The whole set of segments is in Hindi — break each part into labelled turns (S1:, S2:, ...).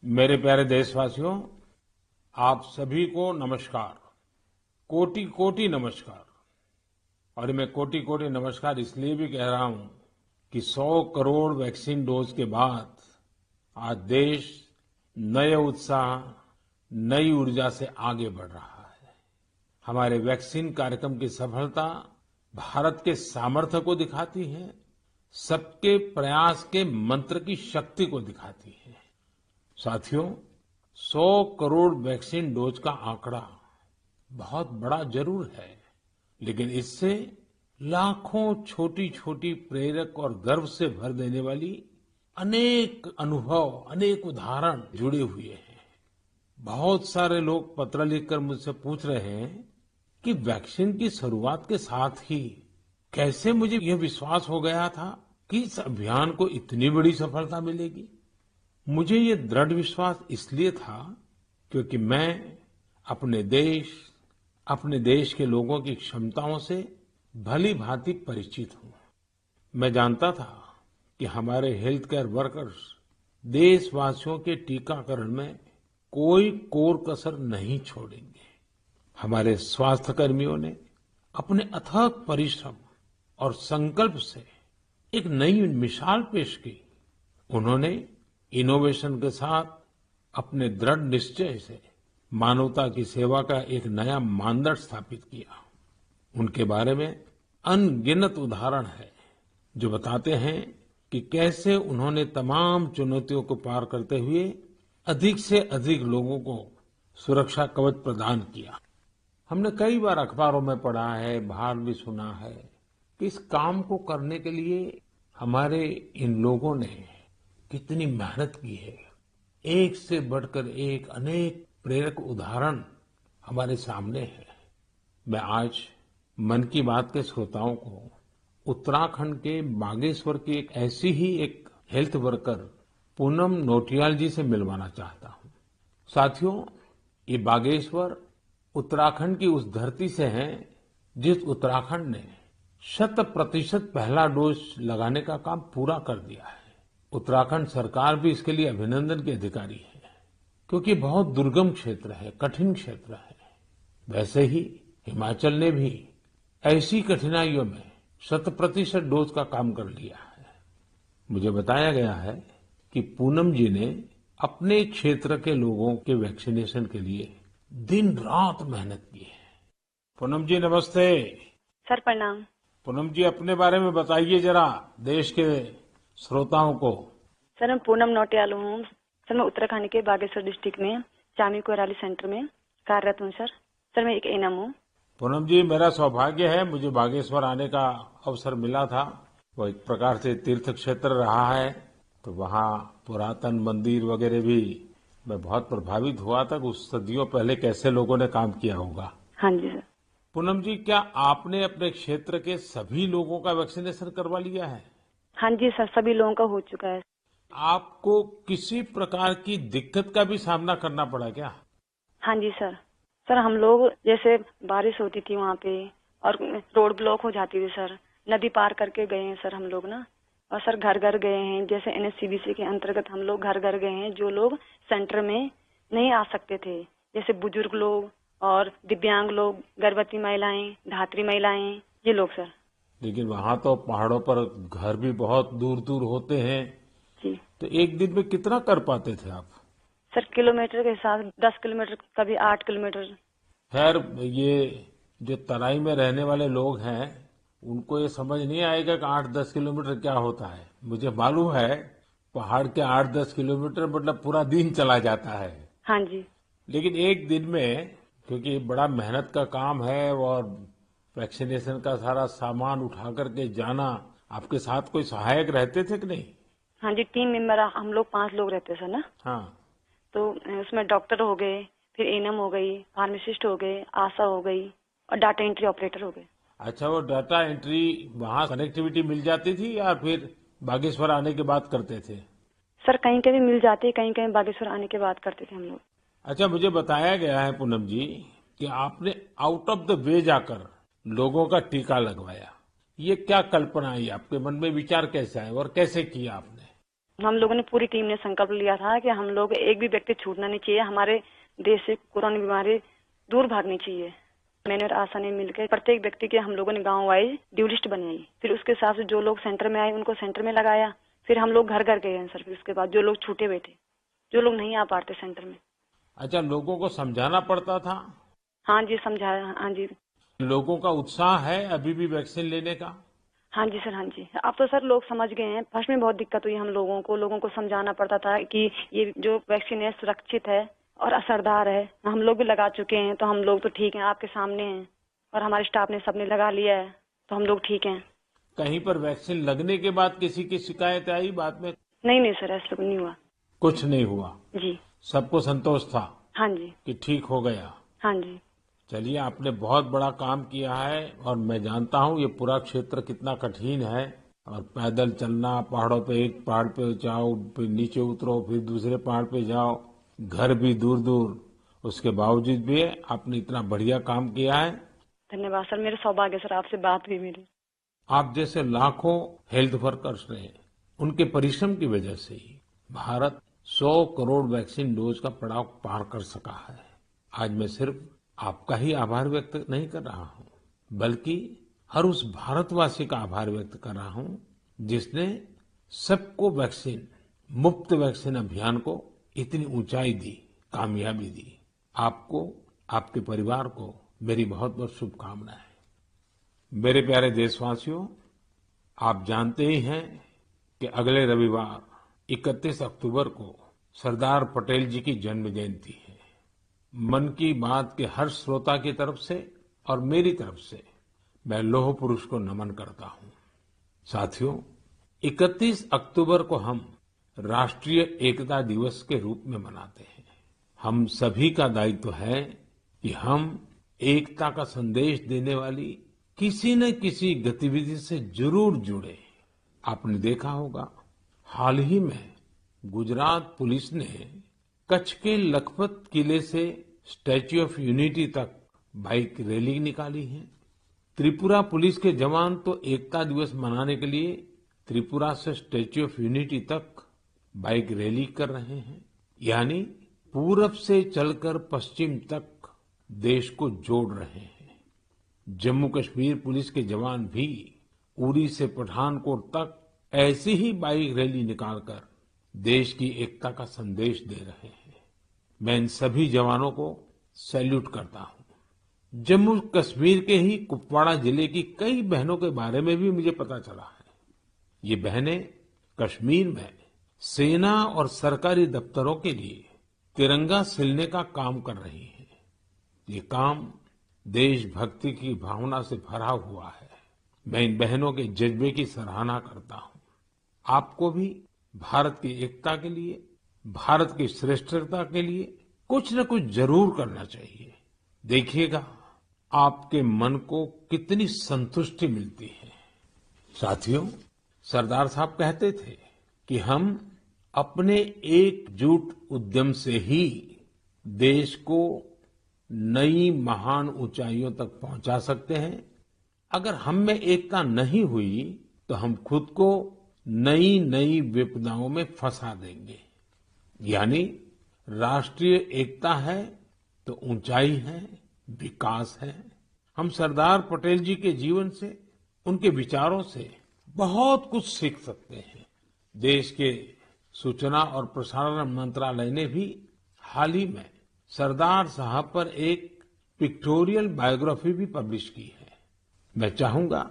S1: मेरे प्यारे देशवासियों, आप सभी को नमस्कार। कोटि कोटि नमस्कार। और मैं कोटि कोटि नमस्कार इसलिए भी कह रहा हूं कि 100 करोड़ वैक्सीन डोज के बाद आज देश नए उत्साह, नई ऊर्जा से आगे बढ़ रहा है। हमारे वैक्सीन कार्यक्रम की सफलता भारत के सामर्थ्य को दिखाती है, सबके प्रयास के मंत्र की शक्ति को दिखाती है। साथियों, 100 करोड़ वैक्सीन डोज का आंकड़ा बहुत बड़ा जरूर है, लेकिन इससे लाखों छोटी छोटी प्रेरक और गर्व से भर देने वाली अनेक अनुभव, अनेक उदाहरण जुड़े हुए हैं। बहुत सारे लोग पत्र लिखकर मुझसे पूछ रहे हैं कि वैक्सीन की शुरुआत के साथ ही कैसे मुझे यह विश्वास हो गया था कि इस अभियान को इतनी बड़ी सफलता मिलेगी। मुझे ये दृढ़ विश्वास इसलिए था क्योंकि मैं अपने देश के लोगों की क्षमताओं से भली भांति परिचित हूं। मैं जानता था कि हमारे हेल्थ केयर वर्कर्स देशवासियों के टीकाकरण में कोई कोर कसर नहीं छोड़ेंगे। हमारे स्वास्थ्य कर्मियों ने अपने अथक परिश्रम और संकल्प से एक नई मिसाल पेश की। उन्होंने इनोवेशन के साथ अपने दृढ़ निश्चय से मानवता की सेवा का एक नया मानदंड स्थापित किया। उनके बारे में अनगिनत उदाहरण है जो बताते हैं कि कैसे उन्होंने तमाम चुनौतियों को पार करते हुए अधिक से अधिक लोगों को सुरक्षा कवच प्रदान किया। हमने कई बार अखबारों में पढ़ा है, बाहर भी सुना है कि इस काम को करने के लिए हमारे इन लोगों ने कितनी मेहनत की है। एक से बढ़कर एक अनेक प्रेरक उदाहरण हमारे सामने है। मैं आज मन की बात के श्रोताओं को उत्तराखंड के बागेश्वर की एक ऐसी ही एक हेल्थ वर्कर पूनम नौटियाल जी से मिलवाना चाहता हूं। साथियों, ये बागेश्वर उत्तराखंड की उस धरती से है जिस उत्तराखंड ने 100% पहला डोज लगाने का काम पूरा कर दिया है। उत्तराखंड सरकार भी इसके लिए अभिनंदन की अधिकारी है, क्योंकि बहुत दुर्गम क्षेत्र है, कठिन क्षेत्र है। वैसे ही हिमाचल ने भी ऐसी कठिनाइयों में 100% डोज का काम कर लिया है। मुझे बताया गया है कि पूनम जी ने अपने क्षेत्र के लोगों के वैक्सीनेशन के लिए दिन रात मेहनत की है। पूनम जी नमस्ते।
S2: सर प्रणाम।
S1: पूनम जी, अपने बारे में बताइए जरा देश के श्रोताओं को।
S2: सर मैं पूनम नौटियाल हूँ। सर मैं उत्तराखंड के बागेश्वर डिस्ट्रिक्ट में चामी कोराली सेंटर में कार्यरत हूँ। सर मैं एक एएनएम हूँ।
S1: पूनम जी, मेरा सौभाग्य है, मुझे बागेश्वर आने का अवसर मिला था। वो एक प्रकार से तीर्थ क्षेत्र रहा है, तो वहाँ पुरातन मंदिर वगैरह भी मैं बहुत प्रभावित हुआ था कि उस सदियों पहले कैसे लोगों ने काम किया होगा।
S2: हाँ जी सर।
S1: पूनम जी, क्या आपने अपने क्षेत्र के सभी लोगों का वैक्सीनेशन करवा लिया है?
S2: हाँ जी सर, सभी लोगों का हो चुका है।
S1: आपको किसी प्रकार की दिक्कत का भी सामना करना पड़ा क्या?
S2: हाँ जी सर। सर हम लोग जैसे बारिश होती थी वहाँ पे और रोड ब्लॉक हो जाती थी सर, नदी पार करके गए हैं सर हम लोग ना। और सर घर घर गए हैं, जैसे एनएचसीवीसी के अंतर्गत हम लोग घर घर गए हैं जो लोग सेंटर में नहीं आ सकते थे, जैसे बुजुर्ग लोग और दिव्यांग लोग, गर्भवती महिलाएं, धात्री महिलाएं, ये लोग सर।
S1: लेकिन वहाँ तो पहाड़ों पर घर भी बहुत दूर दूर होते हैं,
S2: जी
S1: तो एक दिन में कितना कर पाते थे आप?
S2: सर, किलोमीटर के हिसाब 10 किलोमीटर, कभी 8 किलोमीटर।
S1: खैर, ये जो तराई में रहने वाले लोग हैं उनको ये समझ नहीं आएगा कि 8-10 किलोमीटर क्या होता है। मुझे मालूम है पहाड़ के 8-10 किलोमीटर मतलब पूरा दिन चला जाता है।
S2: हाँ जी।
S1: लेकिन एक दिन में, क्योंकि बड़ा मेहनत का काम है और वैक्सीनेशन का सारा सामान उठा करके जाना, आपके साथ कोई सहायक रहते थे कि नहीं?
S2: हाँ जी, टीम मेंबर हम लोग 5 लोग रहते सर ना।
S1: हाँ।
S2: तो उसमें डॉक्टर हो गए, फिर एएनएम हो गई, फार्मासिस्ट हो गए, आशा हो गई और डाटा एंट्री ऑपरेटर हो गए।
S1: अच्छा, वो डाटा एंट्री वहाँ कनेक्टिविटी मिल जाती थी या फिर बागेश्वर आने के बाद करते थे?
S2: सर कहीं कहीं मिल जाते, कहीं कहीं बागेश्वर आने के बाद करते थे हम लोग।
S1: अच्छा, मुझे बताया गया है पूनम जी कि आपने आउट ऑफ द वे जाकर लोगों का टीका लगवाया। ये क्या कल्पना आई आपके मन में, विचार कैसे आया और कैसे किया आपने?
S2: हम लोगों ने पूरी टीम ने संकल्प लिया था कि हम लोग एक भी व्यक्ति छूटना नहीं चाहिए, हमारे देश से कोरोना बीमारी दूर भागनी चाहिए। मैंने और आशा ने मिलकर प्रत्येक व्यक्ति के हम लोगों ने गांव वाइज ड्यू लिस्ट बनाई। फिर उसके हिसाब से जो लोग सेंटर में आए उनको सेंटर में लगाया। फिर हम लोग घर घर गए हैं सर। फिर उसके बाद जो लोग छूटे हुए थे, जो लोग नहीं आ पाते सेंटर में।
S1: अच्छा, लोगों को समझाना पड़ता था?
S2: हाँ जी, समझाया। हाँ जी।
S1: लोगों का उत्साह है अभी भी वैक्सीन लेने का?
S2: हाँ जी सर, हाँ जी। अब तो सर लोग समझ गए हैं। फर्स्ट में बहुत दिक्कत हुई हम लोगों को समझाना पड़ता था कि ये जो वैक्सीन है सुरक्षित है और असरदार है। हम लोग भी लगा चुके हैं, तो हम लोग तो ठीक हैं, आपके सामने हैं। और हमारे स्टाफ ने सबने लगा लिया है, तो हम लोग ठीक हैं।
S1: कहीं पर वैक्सीन लगने के बाद किसी की शिकायत आई बाद में?
S2: नहीं नहीं सर, ऐसा कुछ नहीं हुआ।
S1: कुछ नहीं हुआ?
S2: जी।
S1: सबको संतोष था
S2: हाँ जी।
S1: कि ठीक हो गया?
S2: हाँ जी।
S1: चलिए, आपने बहुत बड़ा काम किया है और मैं जानता हूँ ये पूरा क्षेत्र कितना कठिन है। और पैदल चलना, पहाड़ों पे, एक पहाड़ पे जाओ, फिर नीचे उतरो, फिर दूसरे पहाड़ पे जाओ, घर भी दूर दूर, उसके बावजूद भी आपने इतना बढ़िया काम किया है।
S2: धन्यवाद सर, मेरे सौभाग्य सर, आपसे बात हुई मेरी।
S1: आप जैसे लाखों हेल्थ वर्कर्स ने, उनके परिश्रम की वजह से ही भारत 100 करोड़ वैक्सीन डोज का पड़ाव पार कर सका है। आज मैं सिर्फ आपका ही आभार व्यक्त नहीं कर रहा हूं, बल्कि हर उस भारतवासी का आभार व्यक्त कर रहा हूं जिसने सबको वैक्सीन, मुफ्त वैक्सीन अभियान को इतनी ऊंचाई दी, कामयाबी दी। आपको, आपके परिवार को मेरी बहुत बहुत शुभकामनाएं। मेरे प्यारे देशवासियों, आप जानते ही हैं कि अगले रविवार 31 अक्टूबर को सरदार पटेल जी की जन्म जयंती है। मन की बात के हर श्रोता की तरफ से और मेरी तरफ से मैं लौह पुरुष को नमन करता हूं। साथियों, 31 अक्टूबर को हम राष्ट्रीय एकता दिवस के रूप में मनाते हैं। हम सभी का दायित्व है कि हम एकता का संदेश देने वाली किसी न किसी गतिविधि से जरूर जुड़े। आपने देखा होगा, हाल ही में गुजरात पुलिस ने कच्छ के लखपत किले से स्टैच्यू ऑफ यूनिटी तक बाइक रैली निकाली है। त्रिपुरा पुलिस के जवान तो एकता दिवस मनाने के लिए त्रिपुरा से स्टैच्यू ऑफ यूनिटी तक बाइक रैली कर रहे हैं। यानी पूरब से चलकर पश्चिम तक देश को जोड़ रहे हैं। जम्मू कश्मीर पुलिस के जवान भी उरी से पठानकोट तक ऐसी ही बाइक रैली निकालकर देश की एकता का संदेश दे रहे हैं। मैं इन सभी जवानों को सैल्यूट करता हूं। जम्मू कश्मीर के ही कुपवाड़ा जिले की कई बहनों के बारे में भी मुझे पता चला है। ये बहनें कश्मीर में सेना और सरकारी दफ्तरों के लिए तिरंगा सिलने का काम कर रही हैं। ये काम देशभक्ति की भावना से भरा हुआ है। मैं इन बहनों के जज्बे की सराहना करता हूं। आपको भी भारत की एकता के लिए, भारत की श्रेष्ठता के लिए कुछ न कुछ जरूर करना चाहिए। देखिएगा, आपके मन को कितनी संतुष्टि मिलती है। साथियों, सरदार साहब कहते थे कि हम अपने एकजुट उद्यम से ही देश को नई महान ऊंचाइयों तक पहुंचा सकते हैं। अगर हम में एकता नहीं हुई तो हम खुद को नई नई विपदाओं में फंसा देंगे। यानी राष्ट्रीय एकता है तो ऊंचाई है, विकास है। हम सरदार पटेल जी के जीवन से, उनके विचारों से बहुत कुछ सीख सकते हैं। देश के सूचना और प्रसारण मंत्रालय ने भी हाल ही में सरदार साहब पर एक पिक्टोरियल बायोग्राफी भी पब्लिश की है। मैं चाहूंगा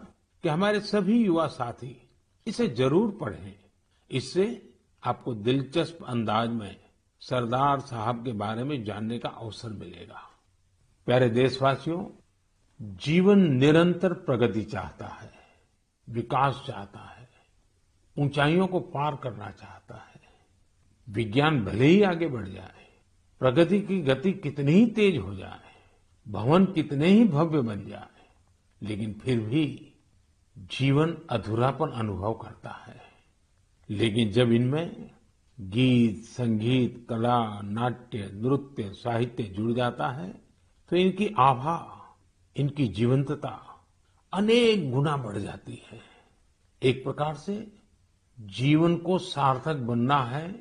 S1: कि हमारे सभी युवा साथी इसे जरूर पढ़ें। इससे आपको दिलचस्प अंदाज में सरदार साहब के बारे में जानने का अवसर मिलेगा। प्यारे देशवासियों, जीवन निरंतर प्रगति चाहता है, विकास चाहता है, ऊंचाइयों को पार करना चाहता है। विज्ञान भले ही आगे बढ़ जाए, प्रगति की गति कितनी ही तेज हो जाए, भवन कितने ही भव्य बन जाए, लेकिन फिर भी जीवन अधूरापन अनुभव करता है। लेकिन जब इनमें गीत, संगीत, कला, नाट्य, नृत्य, साहित्य जुड़ जाता है तो इनकी आभा, इनकी जीवंतता अनेक गुना बढ़ जाती है। एक प्रकार से जीवन को सार्थक बनना है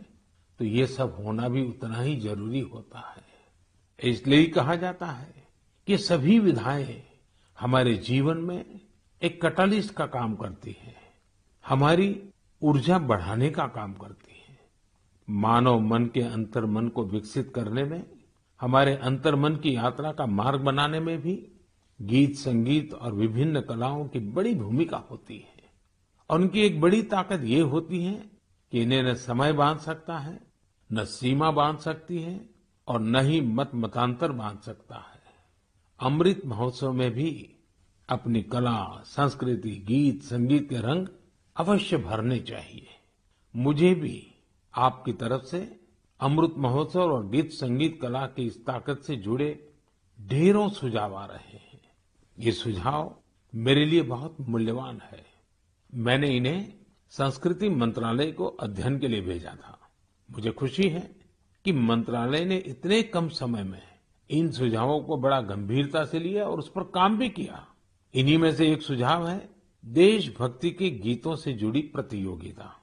S1: तो ये सब होना भी उतना ही जरूरी होता है। इसलिए ही कहा जाता है कि सभी विधाएं हमारे जीवन में एक कैटलिस्ट का काम करती है, हमारी ऊर्जा बढ़ाने का काम करती है। मानव मन के अंतर्मन को विकसित करने में, हमारे अंतर्मन की यात्रा का मार्ग बनाने में भी गीत, संगीत और विभिन्न कलाओं की बड़ी भूमिका होती है। और उनकी एक बड़ी ताकत ये होती है कि इन्हें न समय बांध सकता है, न सीमा बांध सकती है और न ही मत मतांतर बांध सकता है। अमृत महोत्सव में भी अपनी कला, संस्कृति, गीत, संगीत के रंग अवश्य भरने चाहिए। मुझे भी आपकी तरफ से अमृत महोत्सव और गीत संगीत कला की इस ताकत से जुड़े ढेरों सुझाव आ रहे हैं। ये सुझाव मेरे लिए बहुत मूल्यवान है। मैंने इन्हें संस्कृति मंत्रालय को अध्ययन के लिए भेजा था। मुझे खुशी है कि मंत्रालय ने इतने कम समय में इन सुझावों को बड़ा गंभीरता से लिया और उस पर काम भी किया। इन्हीं में से एक सुझाव है देशभक्ति के गीतों से जुड़ी प्रतियोगिता।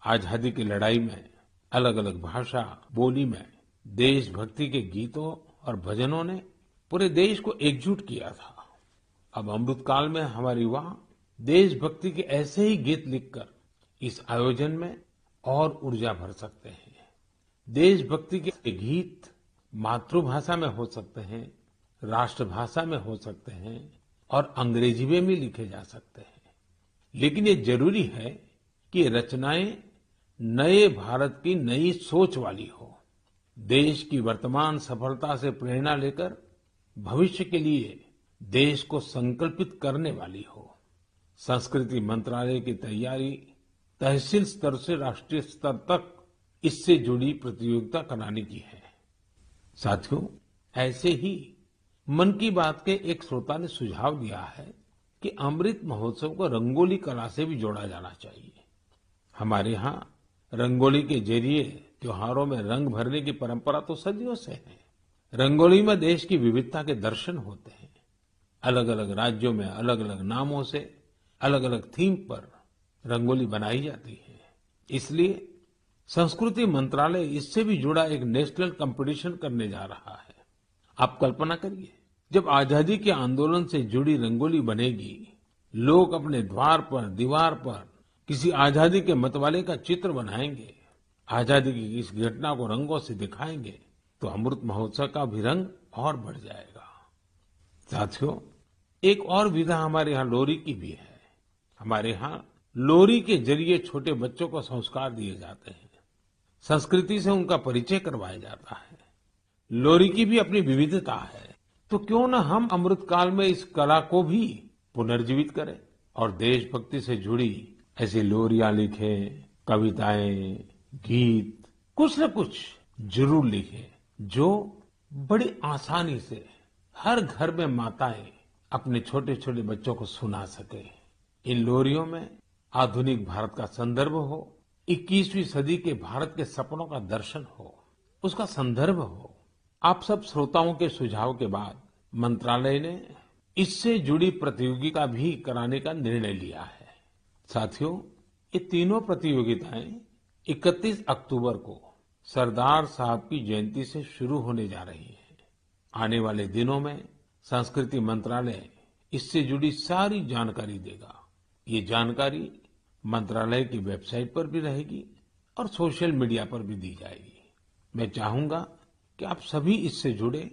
S1: आजादी की लड़ाई में अलग अलग भाषा, बोली में देशभक्ति के गीतों और भजनों ने पूरे देश को एकजुट किया था। अब अमृतकाल में हमारे युवा देशभक्ति के ऐसे ही गीत लिखकर इस आयोजन में और ऊर्जा भर सकते हैं। देशभक्ति के गीत मातृभाषा में हो सकते हैं, राष्ट्रभाषा में हो सकते हैं और अंग्रेजी में भी लिखे जा सकते हैं। लेकिन ये जरूरी है कि ये रचनाएं नए भारत की नई सोच वाली हो, देश की वर्तमान सफलता से प्रेरणा लेकर भविष्य के लिए देश को संकल्पित करने वाली हो। संस्कृति मंत्रालय की तैयारी तहसील स्तर से राष्ट्रीय स्तर तक इससे जुड़ी प्रतियोगिता कराने की है। साथियों, ऐसे ही मन की बात के एक श्रोता ने सुझाव दिया है कि अमृत महोत्सव को रंगोली कला से भी जोड़ा जाना चाहिए। हमारे यहाँ रंगोली के जरिए त्योहारों में रंग भरने की परंपरा तो सदियों से है। रंगोली में देश की विविधता के दर्शन होते हैं। अलग अलग राज्यों में अलग अलग नामों से अलग अलग थीम पर रंगोली बनाई जाती है। इसलिए संस्कृति मंत्रालय इससे भी जुड़ा एक नेशनल कंपटीशन करने जा रहा है। आप कल्पना करिए, जब आजादी के आंदोलन से जुड़ी रंगोली बनेगी, लोग अपने द्वार पर, दीवार पर किसी आजादी के मतवाले का चित्र बनाएंगे, आजादी की इस घटना को रंगों से दिखाएंगे, तो अमृत महोत्सव का भी रंग और बढ़ जाएगा। साथियों, एक और विधा हमारे यहाँ लोरी की भी है। हमारे यहाँ लोरी के जरिए छोटे बच्चों को संस्कार दिए जाते हैं, संस्कृति से उनका परिचय करवाया जाता है। लोरी की भी अपनी विविधता है, तो क्यों न हम अमृतकाल में इस कला को भी पुनर्जीवित करें और देशभक्ति से जुड़ी ऐसी लोरियां लिखें, कविताएं, गीत, कुछ न कुछ जरूर लिखें, जो बड़ी आसानी से हर घर में माताएं अपने छोटे छोटे बच्चों को सुना सके। इन लोरियों में आधुनिक भारत का संदर्भ हो, 21वीं सदी के भारत के सपनों का दर्शन हो, उसका संदर्भ हो। आप सब श्रोताओं के सुझाव के बाद मंत्रालय ने इससे जुड़ी प्रतियोगिता भी कराने का निर्णय लिया है। साथियों, ये तीनों प्रतियोगिताएं 31 अक्टूबर को सरदार साहब की जयंती से शुरू होने जा रही हैं। आने वाले दिनों में संस्कृति मंत्रालय इससे जुड़ी सारी जानकारी देगा। ये जानकारी मंत्रालय की वेबसाइट पर भी रहेगी और सोशल मीडिया पर भी दी जाएगी। मैं चाहूंगा कि आप सभी इससे जुड़े,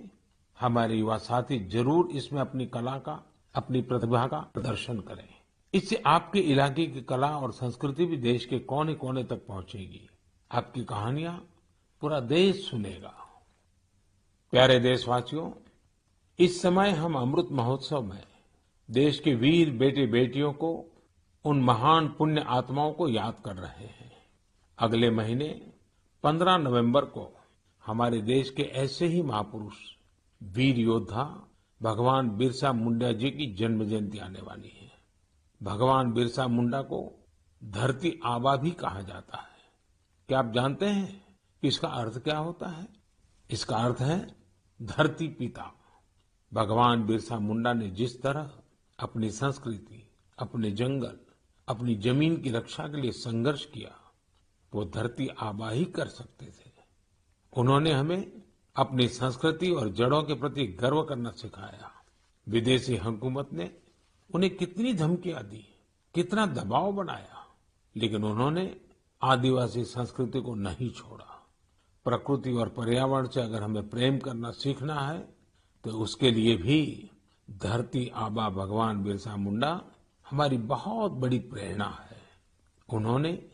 S1: हमारे युवा साथी जरूर इसमें अपनी कला का, अपनी प्रतिभा का प्रदर्शन करें। इससे आपके इलाके की कला और संस्कृति भी देश के कोने कोने तक पहुंचेगी। आपकी कहानियां पूरा देश सुनेगा। प्यारे देशवासियों, इस समय हम अमृत महोत्सव में देश के वीर बेटे बेटियों को, उन महान पुण्य आत्माओं को याद कर रहे हैं। अगले महीने 15 नवंबर को हमारे देश के ऐसे ही महापुरुष, वीर योद्धा भगवान बिरसा मुंडा जी की जन्म जयंती आने वाली है। भगवान बिरसा मुंडा को धरती आबा भी कहा जाता है। क्या आप जानते हैं कि इसका अर्थ क्या होता है? इसका अर्थ है धरती पिता। भगवान बिरसा मुंडा ने जिस तरह अपनी संस्कृति, अपने जंगल, अपनी जमीन की रक्षा के लिए संघर्ष किया, वो धरती आबा ही कर सकते थे। उन्होंने हमें अपनी संस्कृति और जड़ों के प्रति गर्व करना सिखाया। विदेशी हुकूमत ने उन्हें कितनी धमकियां दी, कितना दबाव बनाया, लेकिन उन्होंने आदिवासी संस्कृति को नहीं छोड़ा। प्रकृति और पर्यावरण से अगर हमें प्रेम करना सीखना है, तो उसके लिए भी धरती आबा भगवान बिरसा मुंडा हमारी बहुत बड़ी प्रेरणा है। उन्होंने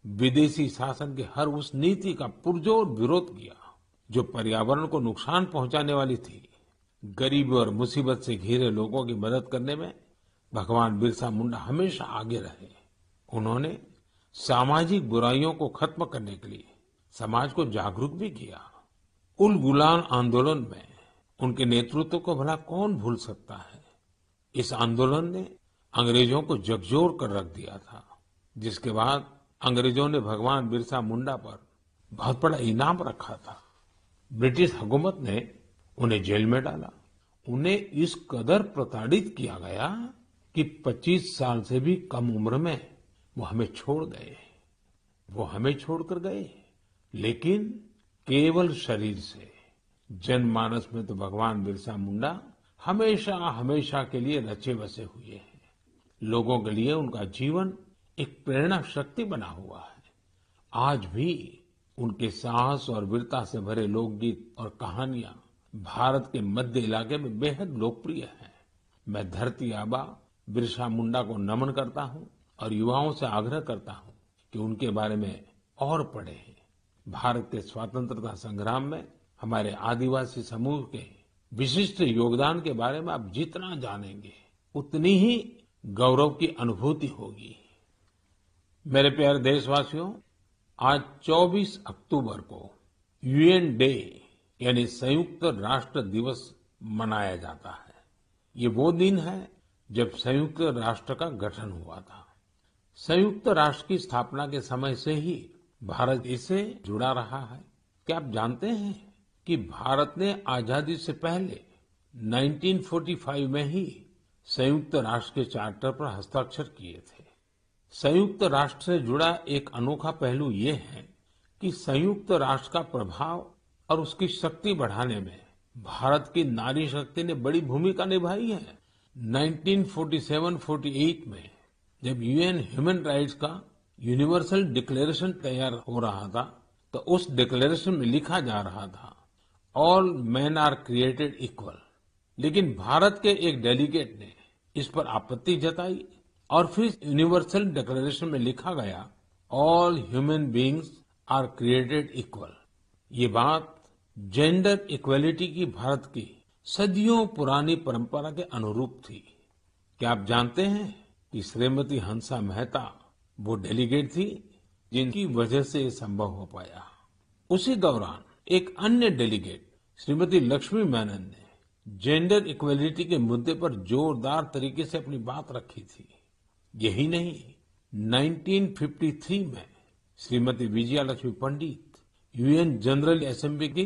S1: विदेशी शासन की हर उस नीति का पुरजोर विरोध किया जो पर्यावरण को नुकसान पहुंचाने वाली थी। गरीब और मुसीबत से घिरे लोगों की मदद करने में भगवान बिरसा मुंडा हमेशा आगे रहे। उन्होंने सामाजिक बुराइयों को खत्म करने के लिए समाज को जागरूक भी किया। उल गुलान आंदोलन में उनके नेतृत्व को भला कौन भूल सकता है। इस आंदोलन ने अंग्रेजों को झकझोर कर रख दिया था, जिसके बाद अंग्रेजों ने भगवान बिरसा मुंडा पर बहुत बड़ा इनाम रखा था। ब्रिटिश हुकूमत ने उन्हें जेल में डाला। उन्हें इस कदर प्रताड़ित किया गया कि 25 साल से भी कम उम्र में वो हमें छोड़ गए। वो हमें छोड़कर गए, लेकिन केवल शरीर से। जनमानस में तो भगवान बिरसा मुंडा हमेशा हमेशा के लिए रचे बसे हुए हैं। लोगों के लिए उनका जीवन एक प्रेरणा शक्ति बना हुआ है। आज भी उनके साहस और वीरता से भरे लोकगीत और कहानियां भारत के मध्य इलाके में बेहद लोकप्रिय हैं। मैं धरती आबा बिरसा मुंडा को नमन करता हूं और युवाओं से आग्रह करता हूं कि उनके बारे में और पढ़ें। भारत के स्वतंत्रता संग्राम में हमारे आदिवासी समूह के विशिष्ट योगदान के बारे में आप जितना जानेंगे, उतनी ही गौरव की अनुभूति होगी। मेरे प्यारे देशवासियों, आज 24 अक्टूबर को यूएन डे यानी संयुक्त राष्ट्र दिवस मनाया जाता है। ये वो दिन है जब संयुक्त राष्ट्र का गठन हुआ था। संयुक्त राष्ट्र की स्थापना के समय से ही भारत इससे जुड़ा रहा है। क्या आप जानते हैं कि भारत ने आजादी से पहले 1945 में ही संयुक्त राष्ट्र के चार्टर पर हस्ताक्षर किए थे। संयुक्त राष्ट्र से जुड़ा एक अनोखा पहलू ये है कि संयुक्त राष्ट्र का प्रभाव और उसकी शक्ति बढ़ाने में भारत की नारी शक्ति ने बड़ी भूमिका निभाई है। 1947-48 में जब यूएन ह्यूमन राइट्स का यूनिवर्सल डिक्लेरेशन तैयार हो रहा था, तो उस डिक्लेरेशन में लिखा जा रहा था all man are created equal. लेकिन भारत के एक डेलीगेट ने इस पर आपत्ति जताई और फिर यूनिवर्सल डिक्लेरेशन में लिखा गया all human beings are created equal. ये बात जेंडर इक्वलिटी की भारत की सदियों पुरानी परंपरा के अनुरूप थी। क्या आप जानते हैं कि श्रीमती हंसा मेहता वो डेलीगेट थी जिनकी वजह से ये संभव हो पाया। उसी दौरान एक अन्य डेलीगेट श्रीमती लक्ष्मी मेनन ने जेंडर इक्वलिटी के मुद्दे पर जोरदार तरीके से अपनी बात रखी थी। यही नहीं, 1953 में श्रीमती विजया लक्ष्मी पंडित यूएन जनरल असेंबली की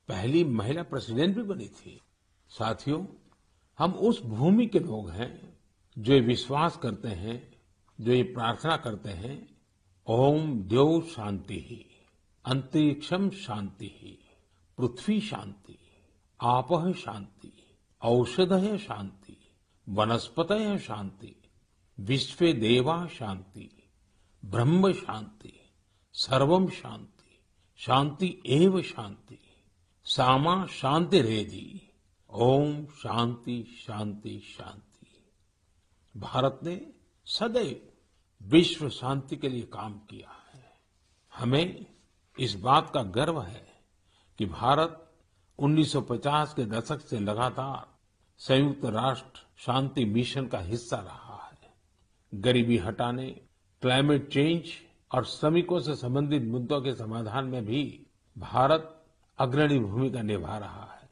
S1: पहली महिला प्रेसिडेंट भी बनी थी। साथियों, हम उस भूमि के लोग हैं जो ये विश्वास करते हैं, जो ये प्रार्थना करते हैं, ओम द्यौः शांति, अंतरिक्षम शांति, पृथ्वी शांति, आपः शांति, औषधयः शांति, वनस्पतयः शांति, विश्वे देवा शांति, ब्रह्म शांति, सर्वम शांति, शांति एव शांति, सामा शांतिरेधि, ओम शांति शांति शांति। भारत ने सदैव विश्व शांति के लिए काम किया है। हमें इस बात का गर्व है कि भारत 1950 के दशक से लगातार संयुक्त राष्ट्र शांति मिशन का हिस्सा रहा है। गरीबी हटाने, क्लाइमेट चेंज और श्रमिकों से संबंधित मुद्दों के समाधान में भी भारत अग्रणी भूमिका निभा रहा है।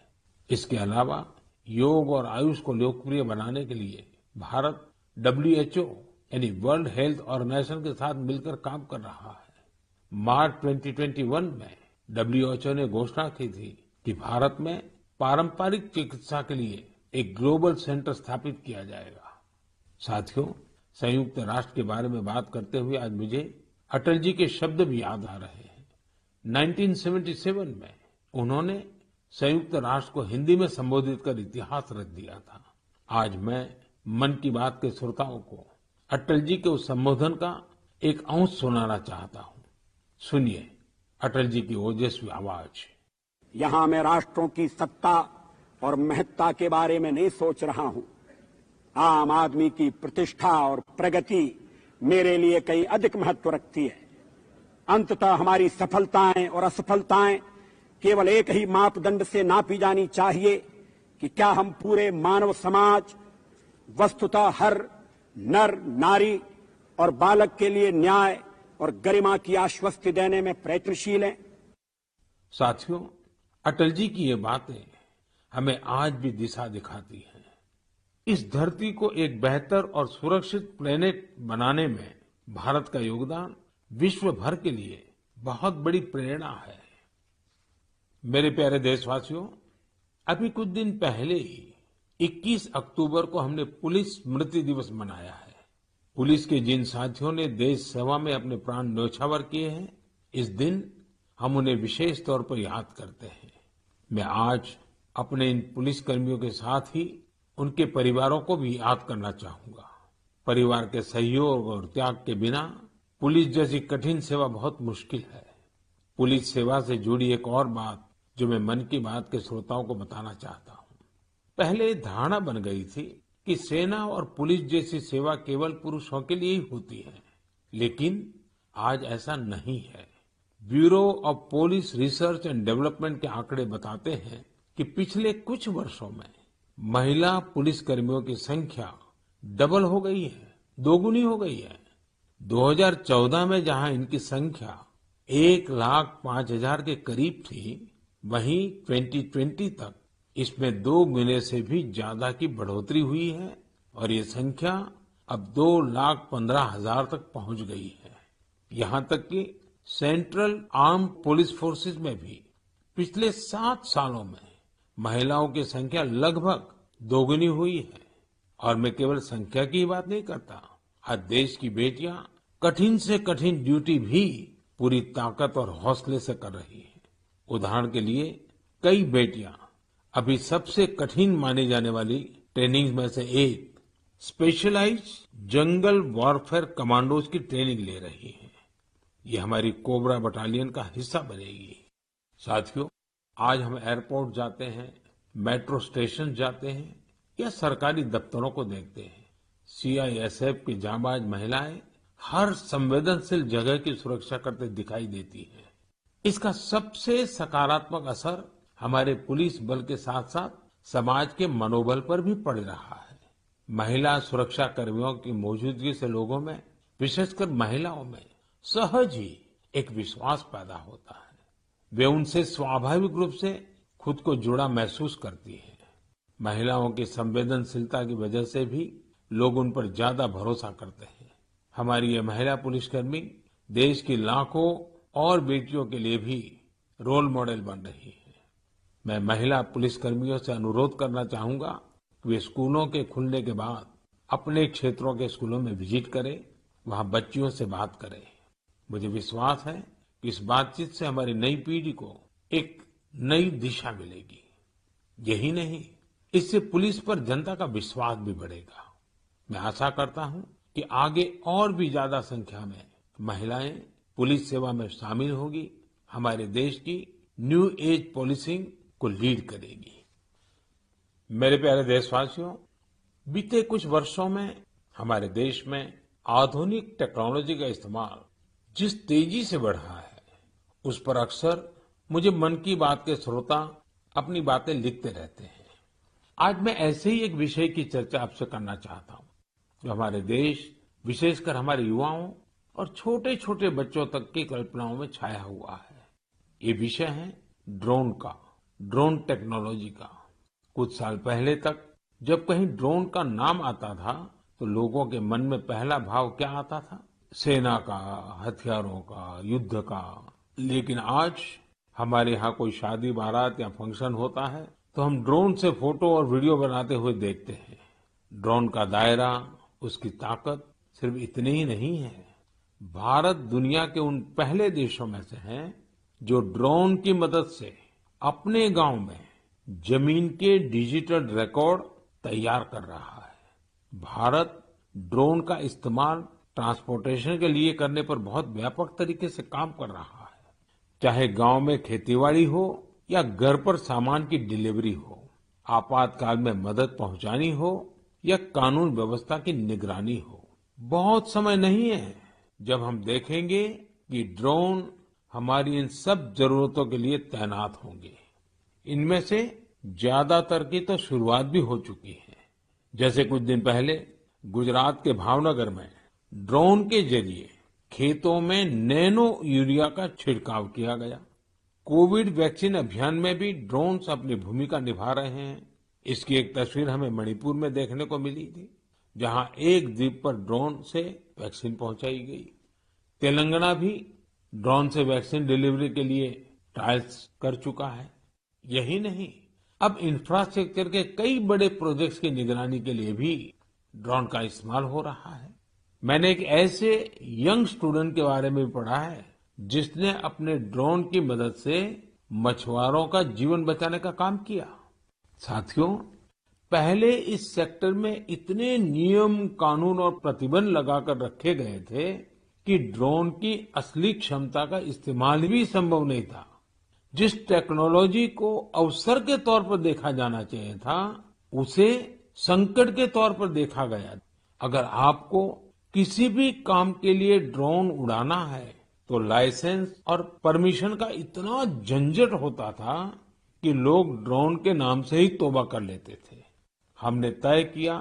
S1: इसके अलावा योग और आयुष को लोकप्रिय बनाने के लिए भारत WHO यानी वर्ल्ड हेल्थ ऑर्गेनाइजेशन के साथ मिलकर काम कर रहा है। मार्च 2021 में WHO ने घोषणा की थी कि भारत में पारंपरिक चिकित्सा के लिए एक ग्लोबल सेंटर स्थापित किया जाएगा। साथियों, संयुक्त राष्ट्र के बारे में बात करते हुए आज मुझे अटल जी के शब्द भी याद आ रहे हैं। 1977 में उन्होंने संयुक्त राष्ट्र को हिंदी में संबोधित कर इतिहास रच दिया था। आज मैं मन की बात के श्रोताओं को अटल जी के उस संबोधन का एक अंश सुनाना चाहता हूं। सुनिए अटल जी की ओजस्वी आवाज।
S3: यहां मैं राष्ट्रों की सत्ता और महत्ता के बारे में नहीं सोच रहा हूं। आम आदमी की प्रतिष्ठा और प्रगति मेरे लिए कहीं अधिक महत्व रखती है। अंततः हमारी सफलताएं और असफलताएं केवल एक ही मापदंड से नापी जानी चाहिए कि क्या हम पूरे मानव समाज, वस्तुतः हर नर नारी और बालक के लिए न्याय और गरिमा की आश्वस्ति देने में प्रयत्नशील हैं।
S1: साथियों, अटल जी की ये बातें हमें आज भी दिशा दिखाती हैं। इस धरती को एक बेहतर और सुरक्षित प्लेनेट बनाने में भारत का योगदान विश्व भर के लिए बहुत बड़ी प्रेरणा है। मेरे प्यारे देशवासियों, अभी कुछ दिन पहले ही 21 अक्टूबर को हमने पुलिस स्मृति दिवस मनाया है। पुलिस के जिन साथियों ने देश सेवा में अपने प्राण न्योछावर किए हैं, इस दिन हम उन्हें विशेष तौर पर याद करते हैं। मैं आज अपने इन पुलिसकर्मियों के साथ ही उनके परिवारों को भी याद करना चाहूंगा। परिवार के सहयोग और त्याग के बिना पुलिस जैसी कठिन सेवा बहुत मुश्किल है। पुलिस सेवा से जुड़ी एक और बात जो मैं मन की बात के श्रोताओं को बताना चाहता हूं। पहले धारणा बन गई थी कि सेना और पुलिस जैसी सेवा केवल पुरुषों के लिए ही होती है, लेकिन आज ऐसा नहीं है। Bureau of police research and development के आंकड़े बताते हैं कि पिछले कुछ वर्षों में महिला पुलिसकर्मियों की संख्या डबल हो गई है, दोगुनी हो गई है। 2014 में जहां इनकी संख्या 1,05,000 के करीब थी, वहीं 2020 तक इसमें 2 गुने से भी ज्यादा की बढ़ोतरी हुई है और ये संख्या अब 2,15,000 तक पहुंच गई है। यहां तक कि सेंट्रल आर्म पुलिस फोर्सेस में भी पिछले 7 सालों में महिलाओं की संख्या लगभग दोगुनी हुई है। और मैं केवल संख्या की बात नहीं करता। आज देश की बेटियां कठिन से कठिन ड्यूटी भी पूरी ताकत और हौसले से कर रही हैं। उदाहरण के लिए कई बेटियां अभी सबसे कठिन मानी जाने वाली ट्रेनिंग में से एक स्पेशलाइज्ड जंगल वॉरफेयर कमांडोज की ट्रेनिंग ले रही हैं। ये हमारी कोबरा बटालियन का हिस्सा बनेगी। साथियों, आज हम एयरपोर्ट जाते हैं, मेट्रो स्टेशन जाते हैं या सरकारी दफ्तरों को देखते हैं। सीआईएसएफ की जांबाज महिलाएं हर संवेदनशील जगह की सुरक्षा करते दिखाई देती हैं। इसका सबसे सकारात्मक असर हमारे पुलिस बल के साथ साथ समाज के मनोबल पर भी पड़ रहा है। महिला सुरक्षा कर्मियों की मौजूदगी से लोगों में, विशेषकर महिलाओं में, सहज ही एक विश्वास पैदा होता है। वे उनसे स्वाभाविक रूप से खुद को जुड़ा महसूस करती हैं। महिलाओं की संवेदनशीलता की वजह से भी लोग उन पर ज्यादा भरोसा करते हैं। हमारी ये महिला पुलिसकर्मी देश की लाखों और बेटियों के लिए भी रोल मॉडल बन रही है। मैं महिला पुलिसकर्मियों से अनुरोध करना चाहूंगा कि वे स्कूलों के खुलने के बाद अपने क्षेत्रों के स्कूलों में विजिट करें, वहां बच्चियों से बात करें। मुझे विश्वास है कि इस बातचीत से हमारी नई पीढ़ी को एक नई दिशा मिलेगी। यही नहीं, इससे पुलिस पर जनता का विश्वास भी बढ़ेगा। मैं आशा करता हूं कि आगे और भी ज्यादा संख्या में महिलाएं पुलिस सेवा में शामिल होगी, हमारे देश की न्यू एज पुलिसिंग को लीड करेगी। मेरे प्यारे देशवासियों, बीते कुछ वर्षों में हमारे देश में आधुनिक टेक्नोलॉजी का इस्तेमाल जिस तेजी से बढ़ रहा है, उस पर अक्सर मुझे मन की बात के श्रोता अपनी बातें लिखते रहते हैं। आज मैं ऐसे ही एक विषय की चर्चा आपसे करना चाहता हूं जो हमारे देश, विशेषकर हमारे युवाओं और छोटे छोटे बच्चों तक की कल्पनाओं में छाया हुआ है। ये विषय है ड्रोन टेक्नोलॉजी का। कुछ साल पहले तक जब कहीं ड्रोन का नाम आता था तो लोगों के मन में पहला भाव क्या आता था? सेना का, हथियारों का, युद्ध का। लेकिन आज हमारे यहाँ कोई शादी बारात या फंक्शन होता है तो हम ड्रोन से फोटो और वीडियो बनाते हुए देखते हैं। ड्रोन का दायरा, उसकी ताकत सिर्फ इतने ही नहीं है, भारत दुनिया के उन पहले देशों में से है जो ड्रोन की मदद से अपने गांव में जमीन के डिजिटल रिकॉर्ड तैयार कर रहा है। भारत ड्रोन का इस्तेमाल ट्रांसपोर्टेशन के लिए करने पर बहुत व्यापक तरीके से काम कर रहा है। चाहे गांव में खेतीबाड़ी हो या घर पर सामान की डिलीवरी हो, आपातकाल में मदद पहुंचानी हो या कानून व्यवस्था की निगरानी हो, बहुत समय नहीं है जब हम देखेंगे कि ड्रोन हमारी इन सब जरूरतों के लिए तैनात होंगे। इनमें से ज्यादातर की तो शुरुआत भी हो चुकी है। जैसे कुछ दिन पहले गुजरात के भावनगर में ड्रोन के जरिए खेतों में नैनो यूरिया का छिड़काव किया गया। कोविड वैक्सीन अभियान में भी ड्रोन्स अपनी भूमिका निभा रहे हैं। इसकी एक तस्वीर हमें मणिपुर में देखने को मिली थी, जहां एक द्वीप पर ड्रोन से वैक्सीन पहुंचाई गई। तेलंगाना भी ड्रोन से वैक्सीन डिलीवरी के लिए ट्रायल्स कर चुका है। यही नहीं, अब इंफ्रास्ट्रक्चर के कई बड़े प्रोजेक्ट्स की निगरानी के लिए भी ड्रोन का इस्तेमाल हो रहा है। मैंने एक ऐसे यंग स्टूडेंट के बारे में भी पढ़ा है जिसने अपने ड्रोन की मदद से मछुआरों का जीवन बचाने का काम किया। साथियों, पहले इस सेक्टर में इतने नियम, कानून और प्रतिबंध लगाकर रखे गए थे कि ड्रोन की असली क्षमता का इस्तेमाल भी संभव नहीं था। जिस टेक्नोलॉजी को अवसर के तौर पर देखा जाना चाहिए था, उसे संकट के तौर पर देखा गया। अगर आपको किसी भी काम के लिए ड्रोन उड़ाना है तो लाइसेंस और परमिशन का इतना झंझट होता था कि लोग ड्रोन के नाम से ही तौबा कर लेते थे। हमने तय किया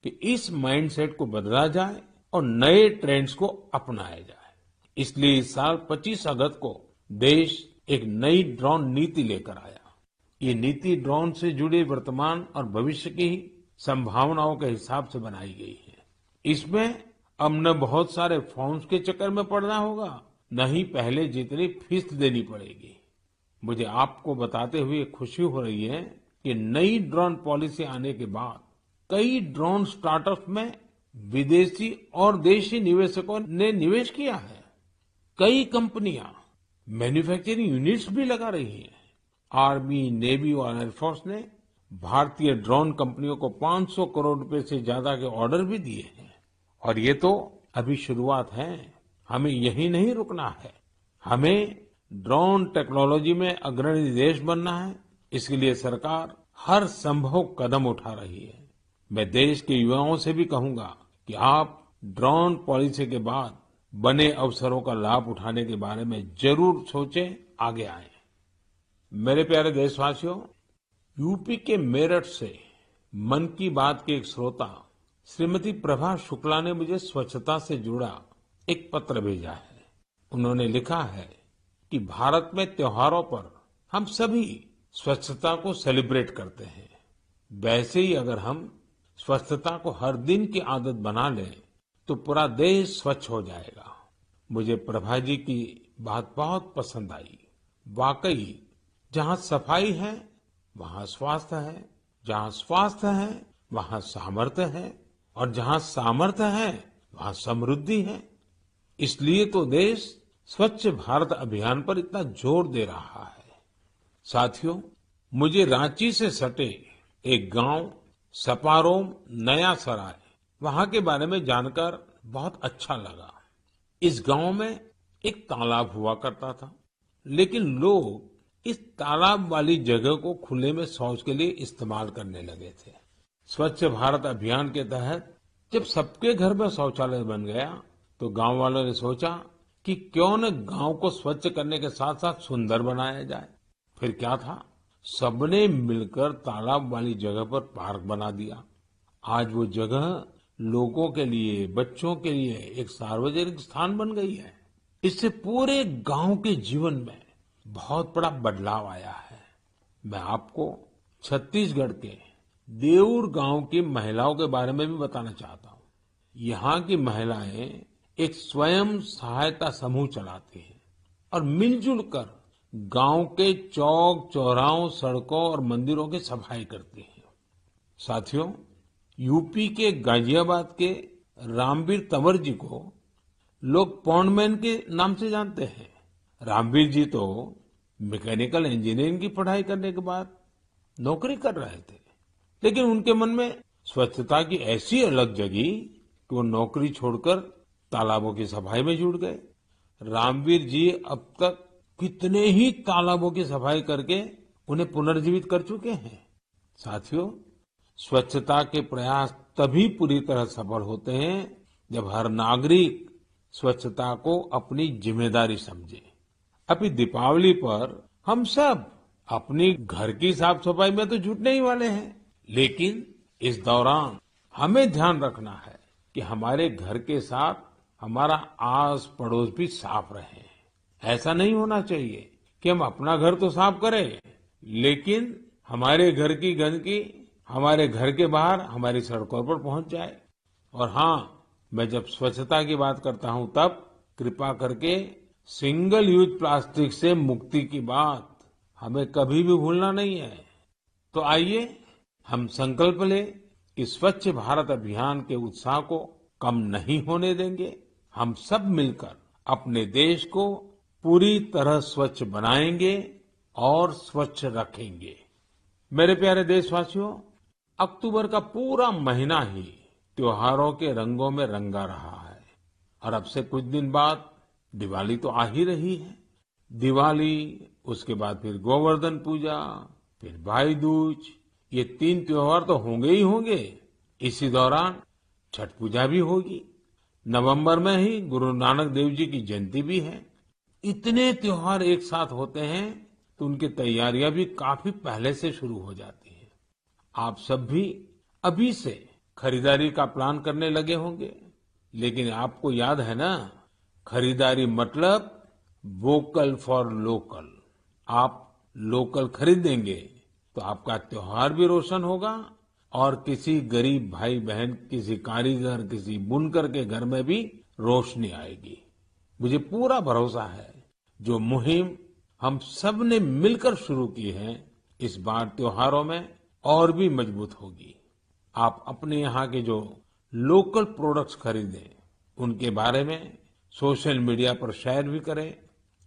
S1: कि इस माइंडसेट को बदला जाए और नए ट्रेंड्स को अपनाया जाए। इसलिए इस साल 25 अगस्त को देश एक नई ड्रोन नीति लेकर आया। ये नीति ड्रोन से जुड़े वर्तमान और भविष्य की संभावनाओं के हिसाब से बनाई गई है। इसमें अब न बहुत सारे फॉर्म्स के चक्कर में पड़ना होगा, न ही पहले जितनी फीस देनी पड़ेगी। मुझे आपको बताते हुए खुशी हो रही है कि नई ड्रोन पॉलिसी आने के बाद कई ड्रोन स्टार्टअप में विदेशी और देशी निवेशकों ने निवेश किया है। कई कंपनियां मैन्युफैक्चरिंग यूनिट्स भी लगा रही हैं। आर्मी, नेवी और एयरफोर्स ने भारतीय ड्रोन कंपनियों को 500 करोड़ रुपए से ज्यादा के ऑर्डर भी दिए हैं। और ये तो अभी शुरुआत है। हमें यही नहीं रुकना है। हमें ड्रोन टेक्नोलॉजी में अग्रणी देश बनना है। इसके लिए सरकार हर संभव कदम उठा रही है। मैं देश के युवाओं से भी कहूंगा कि आप ड्रोन पॉलिसी के बाद बने अवसरों का लाभ उठाने के बारे में जरूर सोचें, आगे आएं। मेरे प्यारे देशवासियों, यूपी के मेरठ से मन की बात के एक श्रोता श्रीमती प्रभा शुक्ला ने मुझे स्वच्छता से जुड़ा एक पत्र भेजा है। उन्होंने लिखा है कि भारत में त्योहारों पर हम सभी स्वच्छता को सेलिब्रेट करते हैं। वैसे ही अगर हम स्वच्छता को हर दिन की आदत बना लें तो पूरा देश स्वच्छ हो जाएगा। मुझे प्रभा जी की बात बहुत पसंद आई। वाकई जहाँ सफाई है वहाँ स्वास्थ्य है, जहाँ स्वास्थ्य है वहाँ सामर्थ्य है, और जहाँ सामर्थ्य है वहाँ समृद्धि है। इसलिए तो देश स्वच्छ भारत अभियान पर इतना जोर दे रहा है। साथियों, मुझे रांची से सटे एक गांव सपारोम नया सराय, वहां के बारे में जानकर बहुत अच्छा लगा। इस गांव में एक तालाब हुआ करता था, लेकिन लोग इस तालाब वाली जगह को खुले में शौच के लिए इस्तेमाल करने लगे थे। स्वच्छ भारत अभियान के तहत जब सबके घर में शौचालय बन गया तो गांव वालों ने सोचा कि क्यों न गांव को स्वच्छ करने के साथ साथ सुंदर बनाया जाए। फिर क्या था, सबने मिलकर तालाब वाली जगह पर पार्क बना दिया। आज वो जगह लोगों के लिए, बच्चों के लिए एक सार्वजनिक स्थान बन गई है। इससे पूरे गांव के जीवन में बहुत बड़ा बदलाव आया है। मैं आपको छत्तीसगढ़ के देऊर गांव की महिलाओं के बारे में भी बताना चाहता हूँ। यहाँ की महिलाएं एक स्वयं सहायता समूह चलाती हैं और मिलजुल कर गांव के चौक चौराहों, सड़कों और मंदिरों की सफाई करती हैं। साथियों, यूपी के गाजियाबाद के रामवीर तंवर जी को लोग पॉन्डमैन के नाम से जानते हैं। रामवीर जी तो मैकेनिकल इंजीनियरिंग की पढ़ाई करने के बाद नौकरी कर रहे थे, लेकिन उनके मन में स्वच्छता की ऐसी अलग जगी कि वो नौकरी छोड़कर तालाबों की सफाई में जुट गए। रामवीर जी अब तक कितने ही तालाबों की सफाई करके उन्हें पुनर्जीवित कर चुके हैं। साथियों, स्वच्छता के प्रयास तभी पूरी तरह सफल होते हैं जब हर नागरिक स्वच्छता को अपनी जिम्मेदारी समझे। अभी दीपावली पर हम सब अपनी घर की साफ सफाई में तो जुटने ही वाले हैं, लेकिन इस दौरान हमें ध्यान रखना है कि हमारे घर के साथ हमारा आस पड़ोस भी साफ रहे। ऐसा नहीं होना चाहिए कि हम अपना घर तो साफ करें, लेकिन हमारे घर की गंदगी हमारे घर के बाहर हमारी सड़कों पर पहुंच जाए। और हाँ, मैं जब स्वच्छता की बात करता हूं तब कृपा करके सिंगल यूज प्लास्टिक से मुक्ति की बात हमें कभी भी भूलना नहीं है। तो आइए हम संकल्प लें कि स्वच्छ भारत अभियान के उत्साह को कम नहीं होने देंगे। हम सब मिलकर अपने देश को पूरी तरह स्वच्छ बनाएंगे और स्वच्छ रखेंगे। मेरे प्यारे देशवासियों, अक्टूबर का पूरा महीना ही त्योहारों के रंगों में रंगा रहा है और अब से कुछ दिन बाद दिवाली तो आ ही रही है। दिवाली, उसके बाद फिर गोवर्धन पूजा, फिर भाई दूज, ये 3 त्योहार तो होंगे ही होंगे। इसी दौरान छठ पूजा भी होगी। नवंबर में ही गुरु नानक देव जी की जयंती भी है। इतने त्योहार एक साथ होते हैं तो उनकी तैयारियां भी काफी पहले से शुरू हो जाती हैं। आप सब भी अभी से खरीदारी का प्लान करने लगे होंगे, लेकिन आपको याद है ना, खरीदारी मतलब वोकल फॉर लोकल। आप लोकल खरीदेंगे तो आपका त्योहार भी रोशन होगा और किसी गरीब भाई बहन, किसी कारीगर, किसी बुनकर के घर में भी रोशनी आएगी। मुझे पूरा भरोसा है जो मुहिम हम सब ने मिलकर शुरू की है, इस बार त्योहारों में और भी मजबूत होगी। आप अपने यहाँ के जो लोकल प्रोडक्ट्स खरीदें, उनके बारे में सोशल मीडिया पर शेयर भी करें,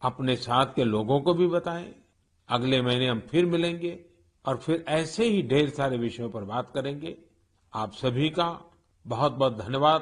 S1: अपने साथ के लोगों को भी बताएं। अगले महीने हम फिर मिलेंगे और फिर ऐसे ही ढेर सारे विषयों पर बात करेंगे। आप सभी का बहुत बहुत धन्यवाद।